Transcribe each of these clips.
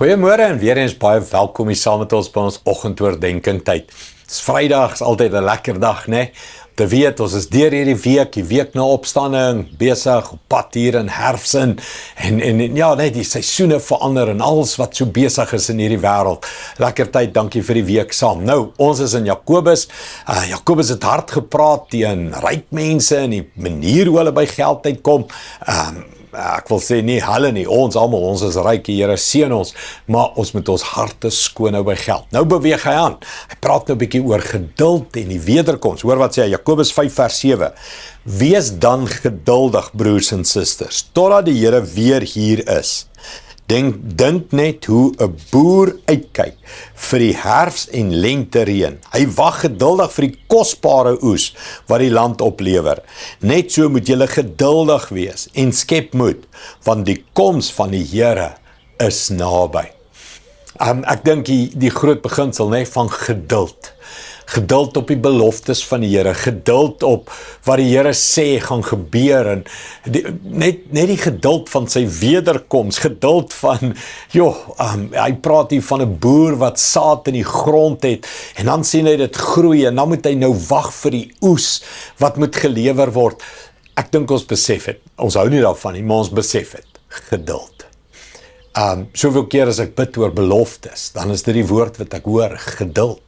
Goeiemôre en weer eens baie welkom hier saam met ons by ons oggendoordenkings tyd. Dis Vrydag, is altyd 'n lekker dag, né? Te weet, ons is deur hierdie week, die week na opstanding, besig op pad hier in herfs en ja, net die seisoene verander en alles wat so besig is in hierdie wêreld. Lekker tyd, dankie vir die week saam. Nou, ons is in Jakobus. Jakobus het hard gepraat teen ryk mense en die manier hoe hulle by geld uitkom. Ek wil sê nie hulle nie, ons almal, ons is ryk, die Here seën ons, maar ons moet ons harte skoon hou by geld. Nou beweeg hy aan. Hy praat nou 'n bietjie oor geduld en die wederkoms. Hoor wat sê hy, Jakobus 5 vers 7. Wees dan geduldig, broers en susters, totdat die Here weer hier is. Dink net hoe 'n boer uitkyk vir die herfs en lente reën. Hy wag geduldig vir die kosbare oes wat die land oplewer. Net so moet julle geduldig wees en skep moed, want die koms van die Here is naby. Ek dink die groot beginsel van geduld. Geduld op die beloftes van die Here, geduld op wat die Here sê gaan gebeur en net die geduld van sy wederkoms, geduld van, hy praat hier van 'n boer wat saad in die grond het en dan sien hy dit groei en dan moet hy nou wag vir die oes wat moet gelewer word. Ek dink ons besef het, ons hou nie daarvan nie, maar ons besef het, geduld. Soveel keer as ek bid oor beloftes, dan is dit die woord wat ek hoor, geduld.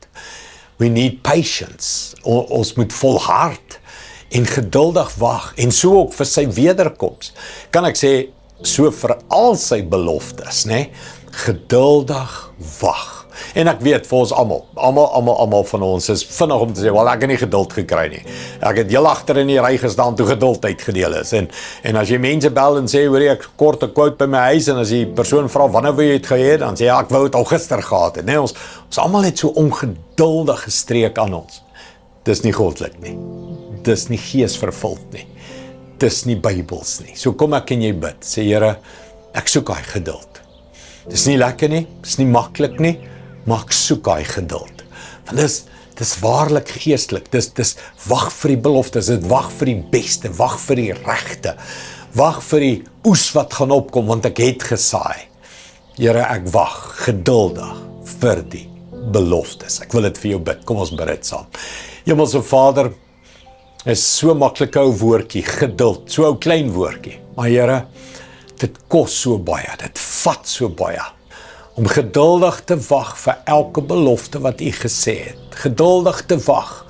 We need patience. Ons moet volhard en geduldig wag en so ook vir sy wederkoms. Kan ek sê, so vir al sy beloftes, geduldig wag. En ek weet vir ons almal van ons is vinnig om te sê, wel ek het nie geduld gekry nie. Ek het heel agter in die ry gestaan toe geduld uitgedeel is. En as jy mense bel en sê, hoor jy, ek kort 'n quote by my huis en as die persoon vra wanneer wil jy het gehad, dan sê ek wou het al gister gehad het. Ons almal het so ongeduldige streek aan ons. Dis nie goddelik nie. Dis nie geesvervuld nie. Dis nie Bybels nie. So kom ek en jy bid. Sê Here, ek soek daai geduld. Dis nie lekker nie, dis nie maklik nie, maar ek soek daai geduld. Want dis waarlik geestelik. Dis wag vir die beloftes, dit wag vir die beste, wag vir die regte. Wag vir die oes wat gaan opkom want ek het gesaai. Here, ek wag geduldig vir die beloftes. Ek wil dit vir jou bid. Kom ons bid dit saam. Hemelse Vader, is so maklike ou woordjie, geduld, so ou klein woordjie. Maar Here, dit kos so baie, dit vat so baie. Om geduldig te wag vir elke belofte wat U gesê het. Geduldig te wag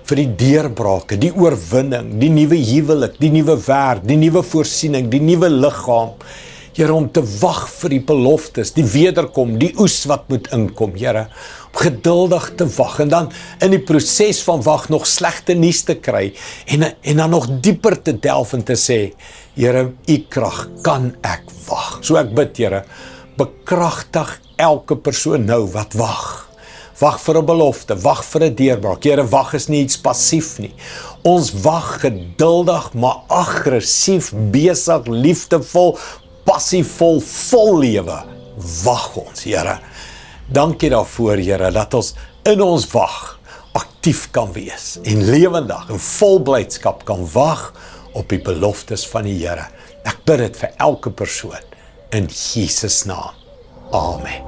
vir die deurbrake, die oorwinning, die nuwe huwelik, die nuwe werk, die nuwe voorsiening, die nuwe liggaam. Here, om te wag vir die beloftes, die wederkom, die oes wat moet inkom, Here, om geduldig te wag en dan in die proses van wag nog slegte nuus te kry en dan nog dieper te delf en te sê, Here, U krag kan ek wag. So ek bid, Here, bekragtig elke persoon nou wat wag. Wag vir 'n belofte, wag vir 'n deurbraak. Here, wag is nie iets passief nie. Ons wag geduldig, maar aggressief, besig, liefdevol, passievol, vol lewe. Wag ons, Here. Dankie daarvoor, Here, dat ons in ons wag aktief kan wees en lewendig en vol blydskap kan wag op die beloftes van die Here. Ek bid dit vir elke persoon in Jesus naam. Amen.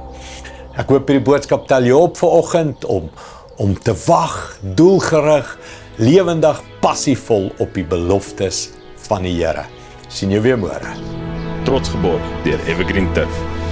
Ek hoop die boodskap tel jou op vanoggend om te wag, doelgerig, lewendig, passievol op die beloftes van die Here. Sien jou weer môre. Trots geborg deur Evergreen Turf.